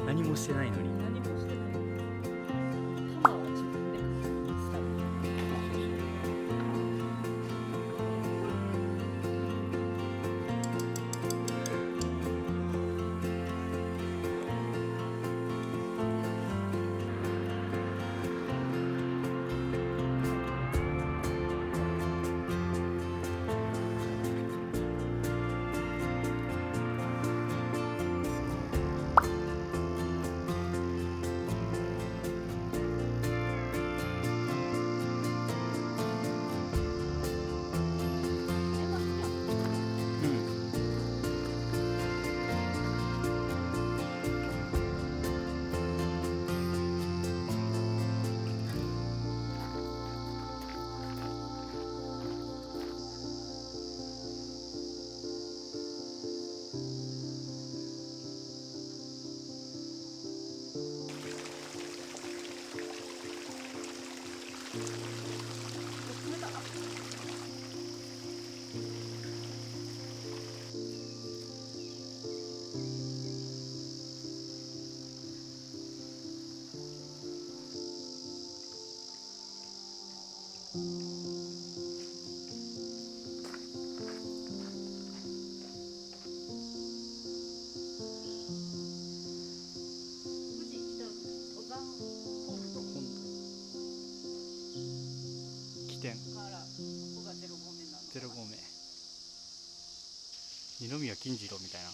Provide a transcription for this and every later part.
何もしてないのに。何もしてない。玉は自分でスタイル。起点からここが0合目なの。0合目。二宮金次郎みたいな。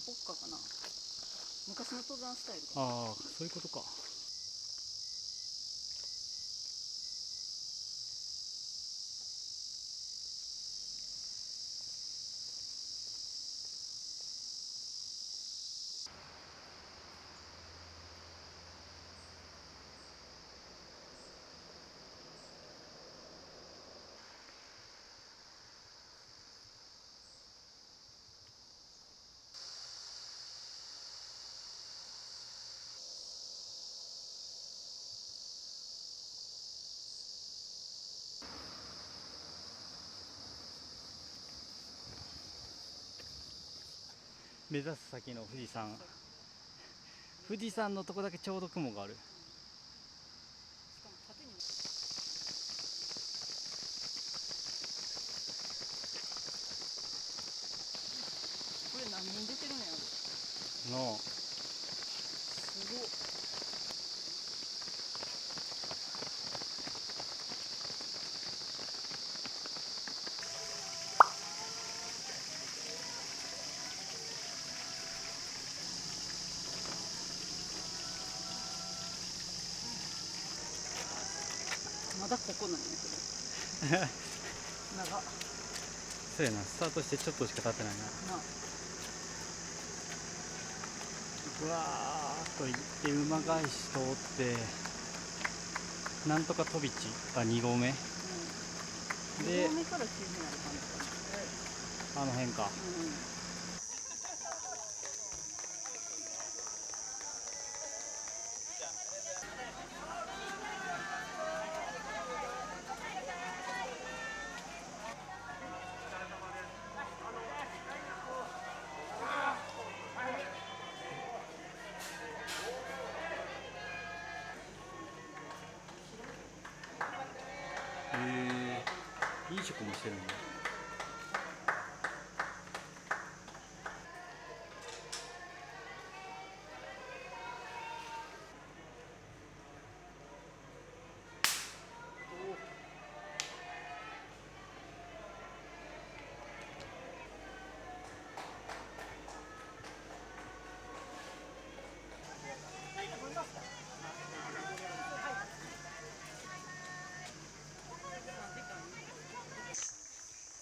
国家かな。昔の登山スタイルか。ああ、そういうことか。目指す先の富士山。富士山のとこだけちょうど雲がある。しかも縦に。これ何人出てるんやろ。のすごっ。まだここなんやけど。長っ。そうやな、スタートしてちょっとしか経ってないな。な。ふわーっと行って馬返し通ってなんとか飛び地が2合目2で合目から急になる感じかな。あの辺か。飲食もしてるんだ。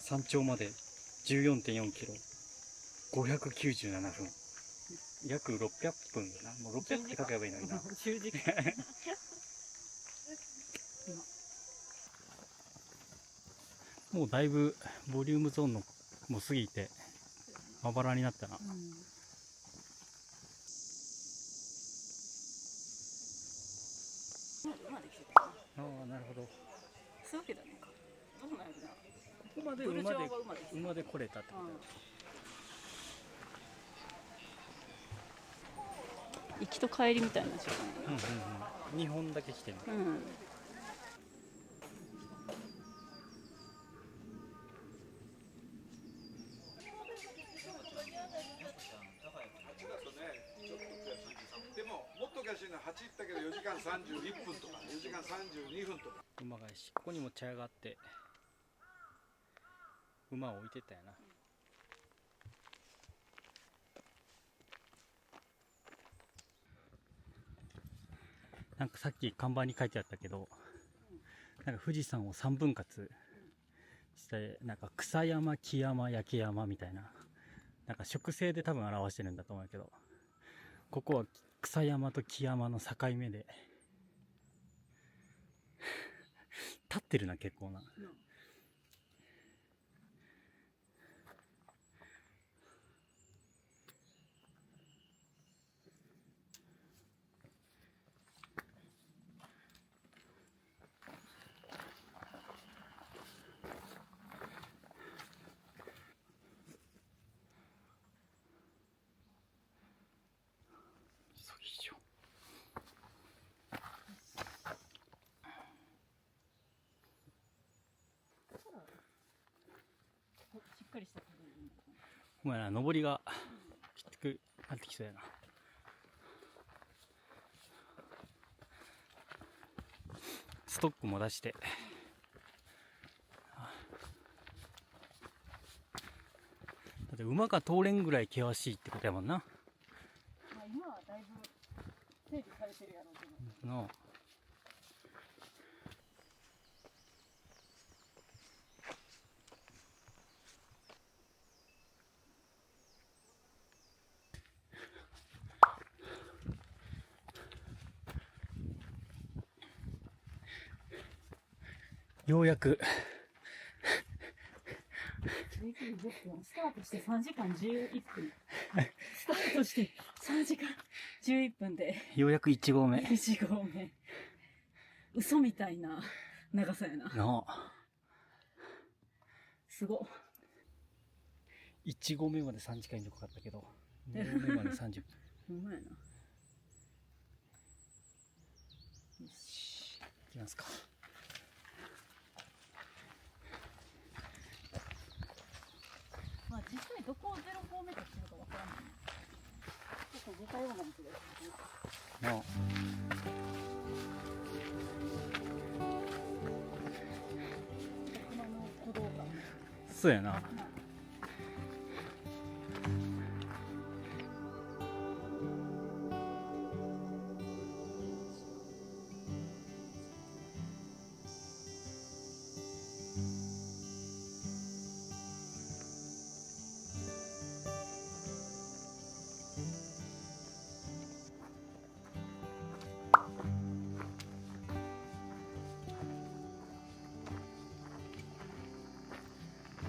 山頂まで 14.4 キロ、597分。約600分な。もう600って書けばいいのにな。10時間。もうだいぶボリュームゾーンのもう過ぎてまばらになったな。ああ、なるほど。そういうわけだね。どうなんやろな。ここまで馬で来れたってことだよ。行きと帰りみたいな時2本だけ来てる。間。うん。でももっとおかしいのは8行ったけど4時間31分とか4時間32分とか。馬返し、ここにも茶屋があって馬を置いてったやな。なんかさっき看板に書いてあったけど、なんか富士山を3分割して、なんか草山、木山、焼山みたいな、なんか植生で多分表してるんだと思うけど、ここは草山と木山の境目で立ってるな、結構な。しっかりした感じ。お前ら登りがきつくなってきそうやな。ストックも出して、だって馬が通れんぐらい険しいってことやもんな。まあ今はだいぶ整備されてるやろうけど。のようやくスタートして3時間11分。スタートして3時間11分でようやく1合目1合目。嘘みたいな長さやな。のすごっ。1合目まで3時間以上かかったけど、2合目まで30分。ほんまやな。よし、行きますか。まあ実際どこを0合目としてるかわからない。結構似たような道ですね。の車の鼓動が。そうやな。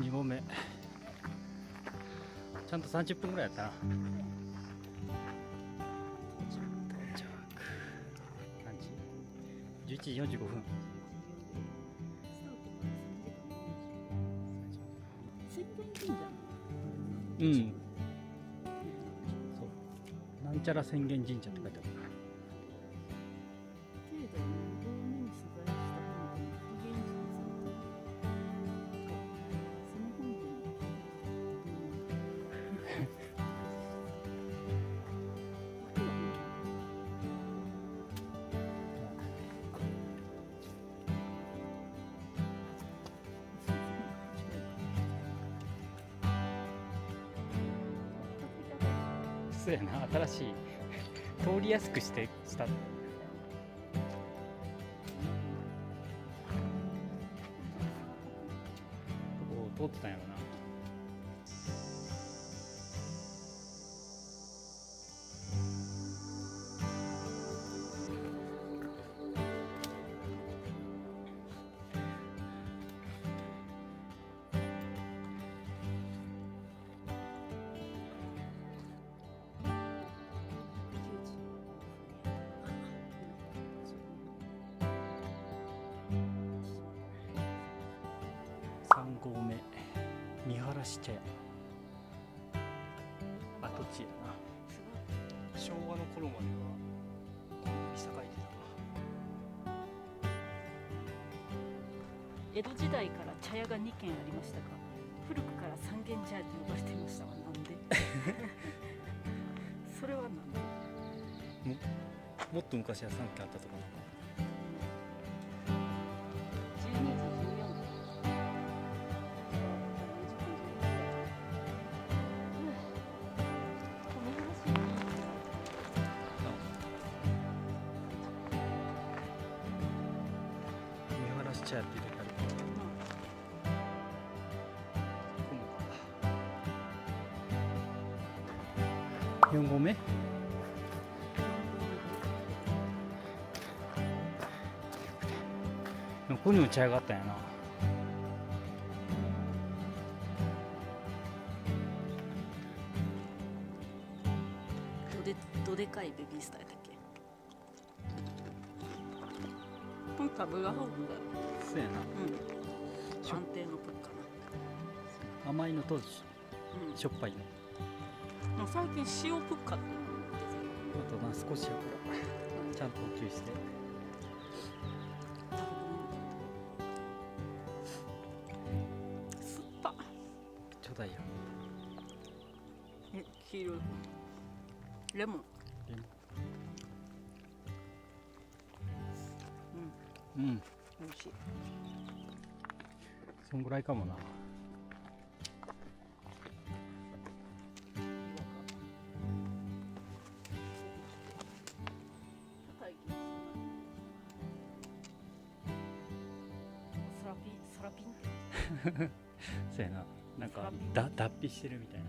2合目ちゃんと30分ぐらいやったな。到着何時？ 11時45分。宣言神社。うん、そう、なんちゃら宣言神社って書いてある。けれども、2合目に取材した本で復元神さんとその本でそうやな、新しい通りやすくした。ここを通ってたんやろな。3合目見晴らし茶屋跡地やな。昭和の頃まではこんなに栄えて江戸時代から茶屋が2軒ありましたが、古くから三軒茶屋と呼ばれていましたが、なんでそれはなんで？た。もっと昔は3軒あったとかな。12時14分。見晴らし茶屋っていうとこあるからここか。4合目？ここにも茶屋があったんやな。どでかいベビースターやったっけ？この株がホームだよ。そうやな。安定のプッか甘いのとな。しょっぱいの。もう最近塩プッカってあとな、少しやからちゃんと注意して。酸っぱ。ちょうだいよ。黄色いレモン。うん、美味しい。そんぐらいかもな。サラピンってそうやな。なんか脱皮してるみたいな。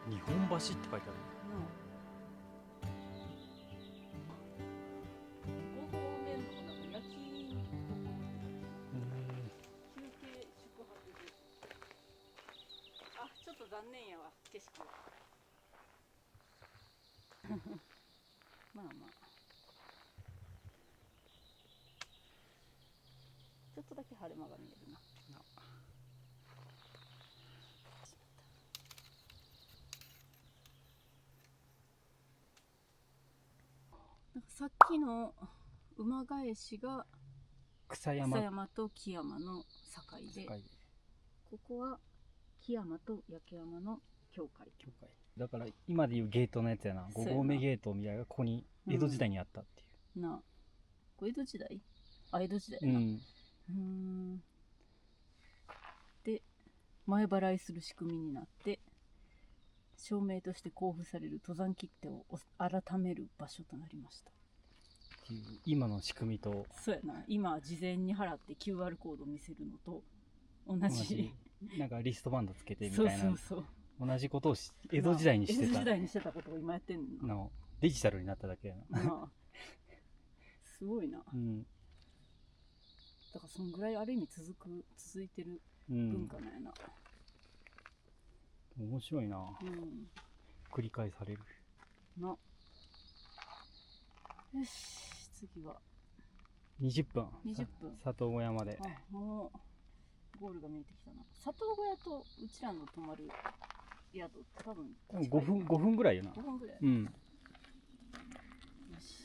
日本橋って書いてある。ちょっと残念やわ、景色は。まあまあ。ちょっとだけ晴れ間が見えるな。なんかさっきの馬返しが草草山山と木山の境で、ここは木山と焼山の境界。だから今でいうゲートのやつやな。5合目ゲートみたいなのがここに江戸時代にあったっていう。なあ、これ江戸時代？あ、江戸時代な。で、前払いする仕組みになって、証明として交付される登山切手を改める場所となりました。っていう今の仕組みと。そうやな。今事前に払って QR コードを見せるのと同じ。なんかリストバンドつけてみたいな。そう同じことを江戸時代にしてた。江戸時代にしてたことを今やってんの。デジタルになっただけやな。すごいな。うん。だからそんぐらいある意味続いてる文化なんやな。面白いな。繰り返される。な。よし、次は。20分。佐藤小屋まで。もうゴールが見えてきたな。佐藤小屋とうちらの泊まる宿、多分5分ぐらいよな。5分ぐらい。うん。よし。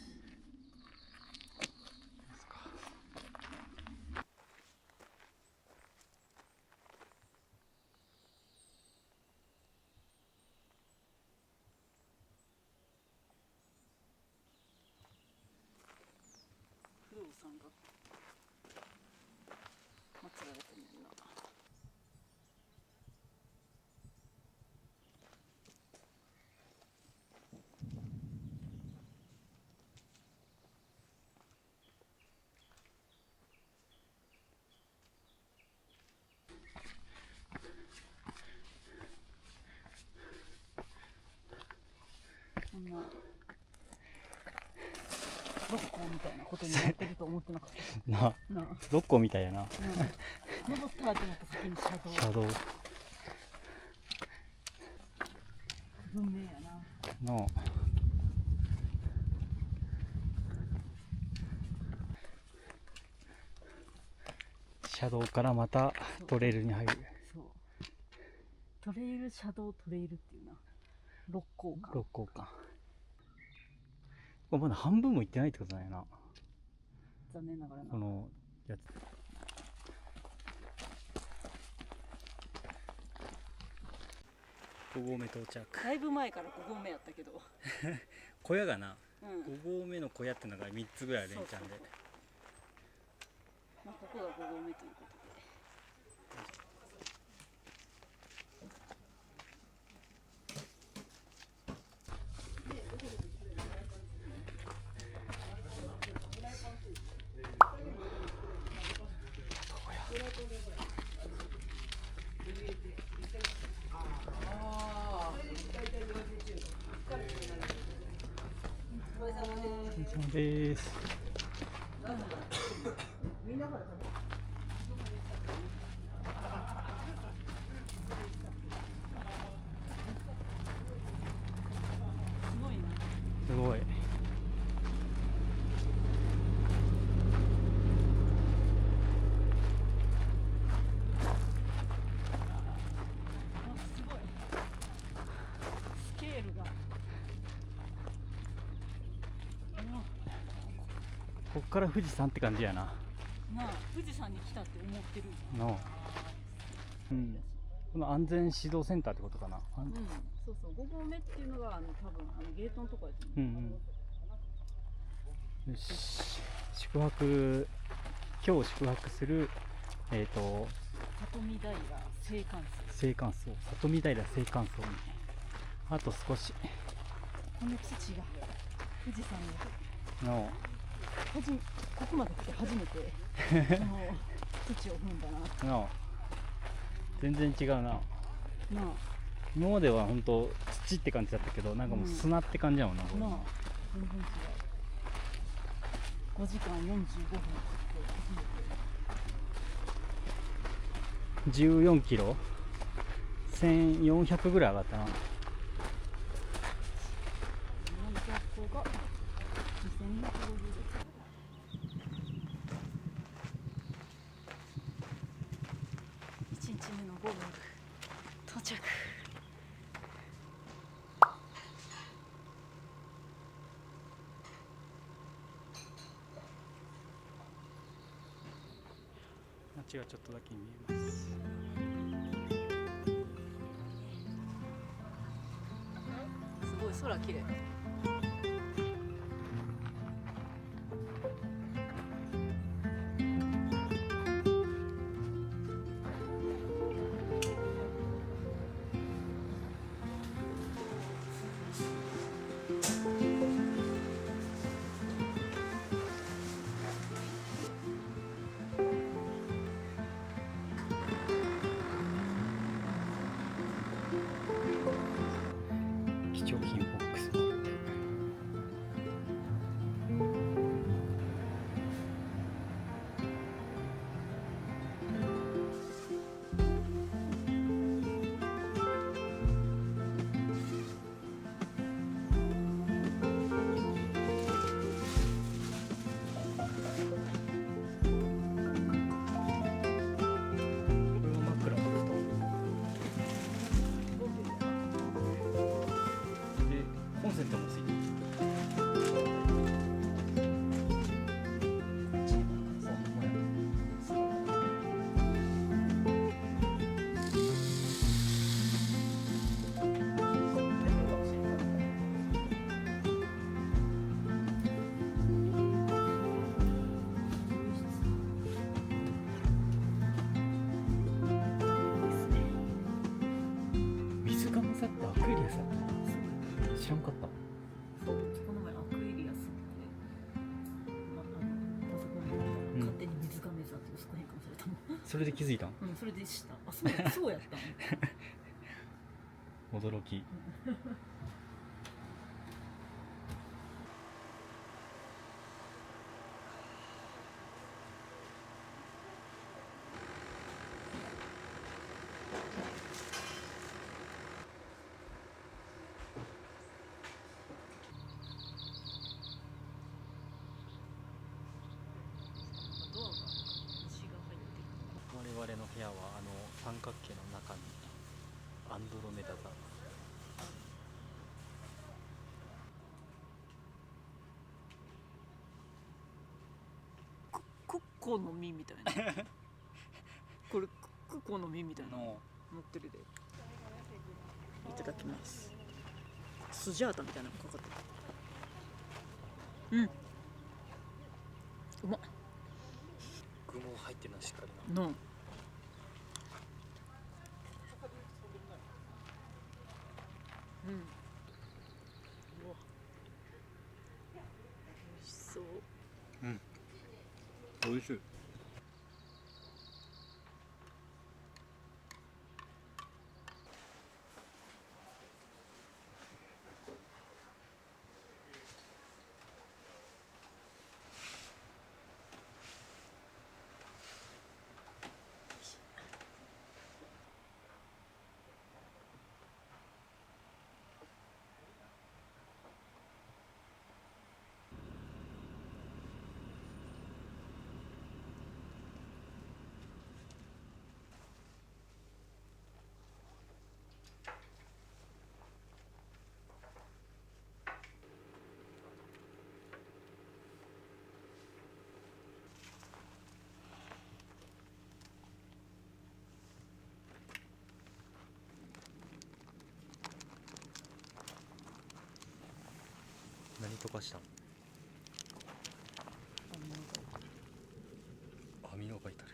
不動産が祀られてるんだな。こんな六甲みたいなことになってると思ってなかった。六甲みたいやな。登ったらでも先に車道。文明やな。の車道からまたトレイルに入る。そう。トレイル、車道、トレイルっていうな。六甲間。六甲間。まだ半分も行ってないってことだよな。残念ながらな。このやつ。5合目到着。だいぶ前から5合目やったけど。小屋がな、うん。 5合目の小屋ってのが3つぐらい連チャンで。そうそうそうまあ、ここが5合目ということで。お疲れ様です。すごいな。すごい。すごい。スケールが。こっから富士山って感じやな。なあ、富士山に来たって思ってるじの、うん、この安全指導センターってことかな。ゃん。うん、そうそう、5合目っていうのが多分ゲートのとこやと思う。うんうん。よし、宿泊、今日宿泊する里見平青函青函荘、里見平青函荘にあと少しこの土が富士山のの、ここまで来て初めてこの土を踏んだな。の全然違うな。なあ、今までは本当土って感じだったけど、なんかもう砂って感じやもんな、これ。なあ、全然違う。5時間45分かけて14キロ1400ぐらい上がったな。初めて400個が2250です。1日目のゴール到着。街がちょっとだけ見えます。すごい空綺麗。貴重品ボックスもあって。コンセントもついてる。水が混ざったアクエリアスだったな。知らんかった。この前アクエリアスってパソコンで勝手に水亀座って息子変換されたもん。それで気づいたん？うん、それでした。あ、そうやったん。驚き。々の部屋は三角形の中にアンドロメダ座。クッコの実みたいなこれクッコの実みたいなの乗ってるで。いただきます。スジャータみたいなのかかってる。うん、うまっ。具も入ってるのしっかりな。のうん、うわ、美味しそう。美味しい。何溶かしたの？アミノ書いてある。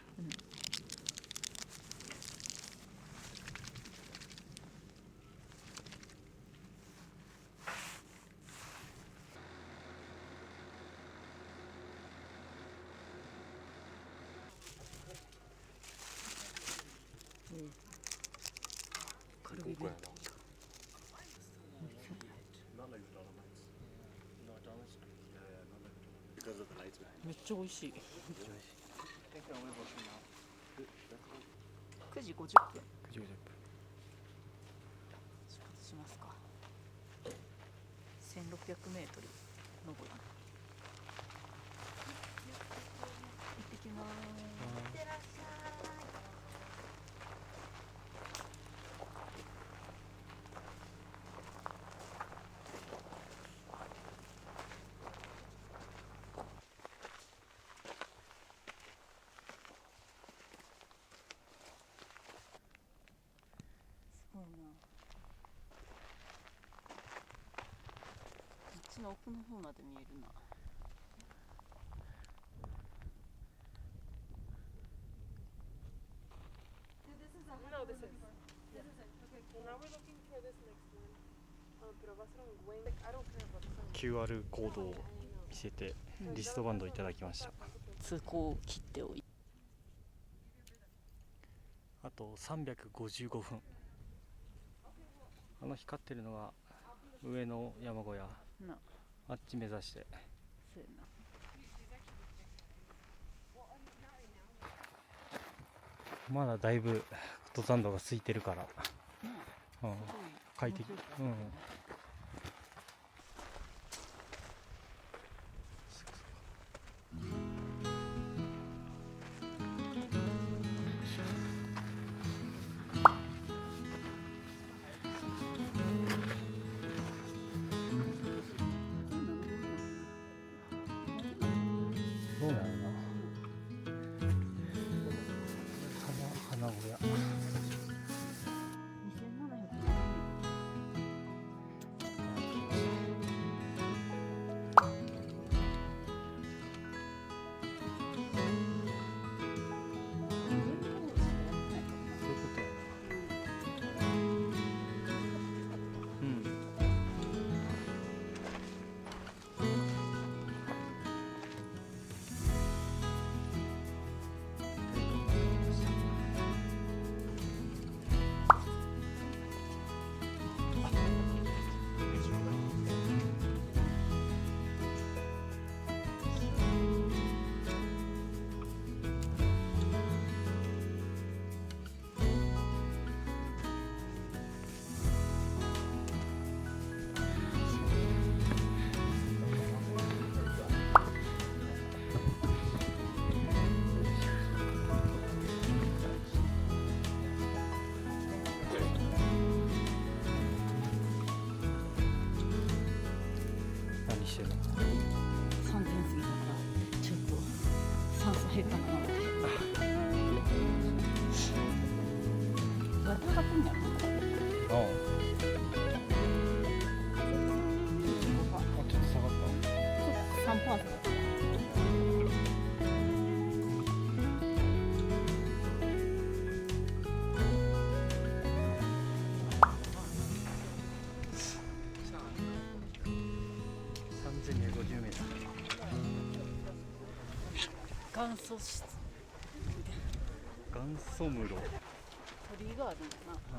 カルビ弁当。めっちゃ美味しい。9時50分。9時50分。出発しますか。1600メートル登る。行ってきます。いってらっしゃい。すごいな。街の奥の方まで見えるな。No, this is. Okay, well now we're looking for this next one. Pero va a ser un buen. I don't care about the sun. QR コードを見せてリストバンドをいただきました。通行を切っておいて。あと355分。光ってるのが上の山小屋。な、あっち目指して。そうやな。まだだいぶ登山道が空いてるから、快適。どうなのな。花小屋。2700円。してるの。 3000過ぎたからちょっと酸素減ったかなってどうやって測ってんだろう。ああ、ちょっと下がった。 3%。3250メートル。元祖室元祖室。鳥居があるんだな。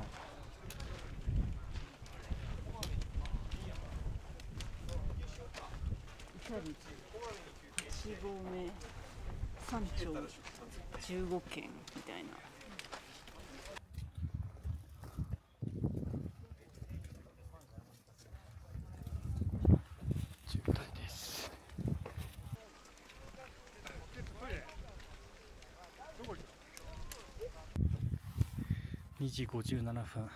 イタリ8合目山頂15軒みたいな。渋滞です。2時57分。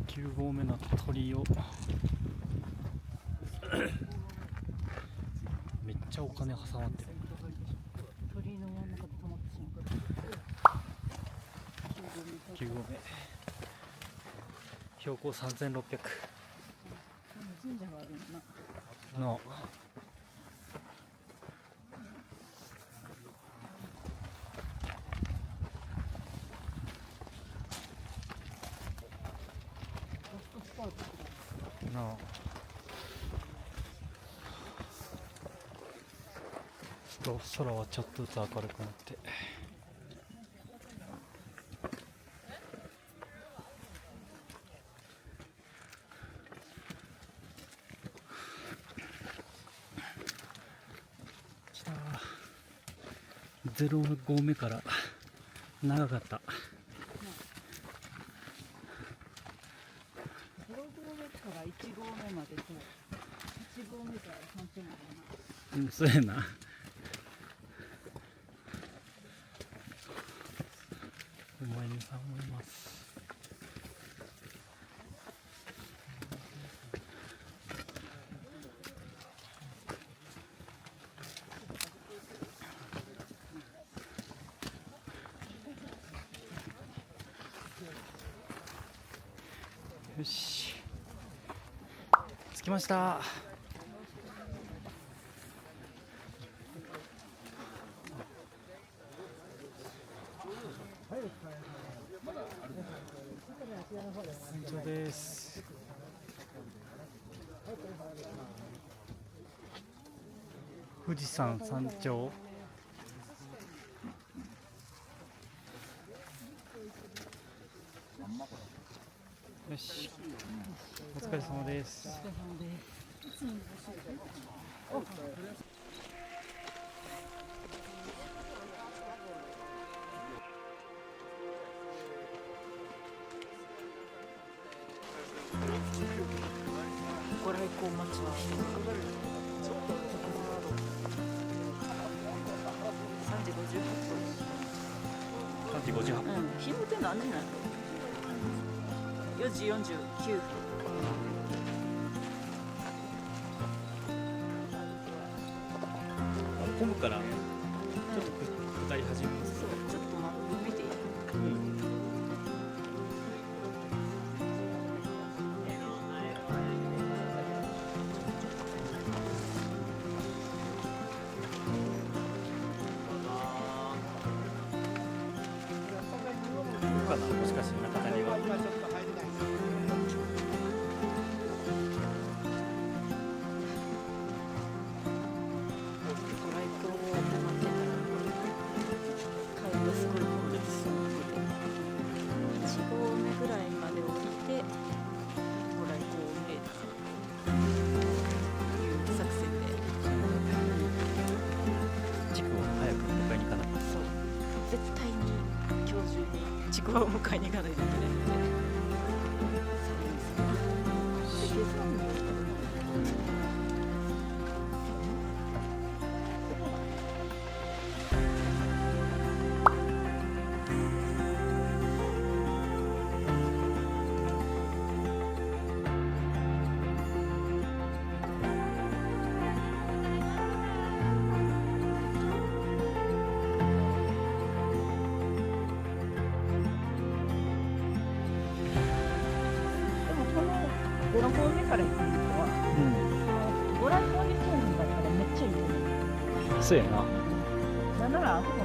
9合目の鳥居をめっちゃお金挟まってる。鳥居の真ん中で止まってしまう。9合目、標高3600神社があるんだな。の空はちょっとずつ明るくなって、0合目から長かった。0合目から1合目までと1合目から3丁までな。うん、そうやな。お前にさんもいます。よし、着きました。山頂です。富士山山頂。よし、お疲れ様です。ご来光待ちはしてる。3時58分。3時58分。うん、日の出何時なの？4時49分。混むからちょっと下り始めます。そう、ちょっと見ていい？かな、もしかして中谷が。ちくわを迎えに行かないといけないので。方目から行く人は、ご来光できるんだったらめっちゃいいと思う。うんそうやな。なんならあそこの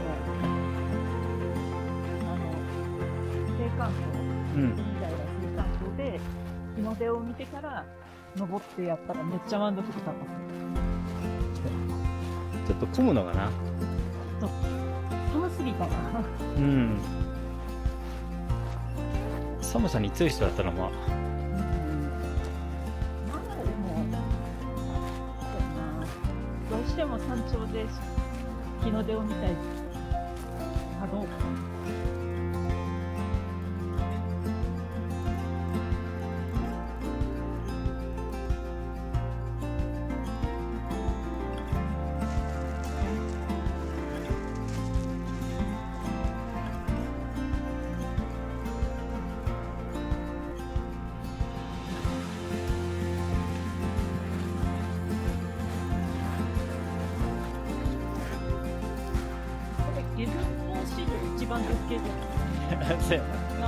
青函橋、うんみたいな青函橋で日の出を見てから登ってやったらめっちゃ満足度高ちょっと混むのかな。そう。寒すぎたな。うん寒さに強い人だったらまあなんだろう、でも、そうやな。どうしても山頂で日の出を見たいかどうか。これ、下山のシート一番絶景じゃん。そうやなあ